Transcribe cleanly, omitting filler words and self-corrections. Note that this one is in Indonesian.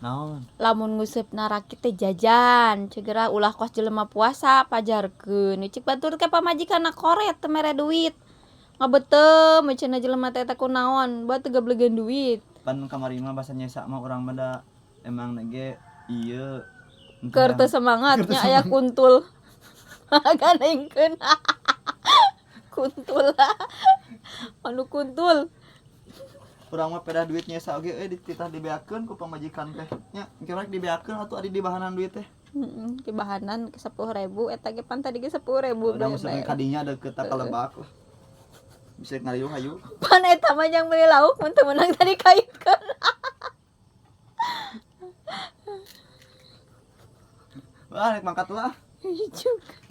naon lamun ngusupna rakit teh jajan segera ulah kos jelema puasa pajarkeun cik batur ke pamajikanna koret teu mere duit ngabeuteum cenah jelema teh kunaon buat teu gablegeun duit pan kamari mah basa nyesa mah urang mah da emang nage ieu keur teu semangatnya aya kuntul ganengkeun kuntul anu kuntul urang mah peda duit nyesa oge dititah dibeakeun ku pamajikan teh nya kira dibeakeun atuh adi di bahanan duit teh ke bahanan ke 10.000 eta ge pan tadi ge 10.000 udah maksudnya kadinya deket ka Lebak bisa ngariung hayu pan eta mah yang beli lauk mun teu meunang tadi kaitkeun wah rek mangkat lah juga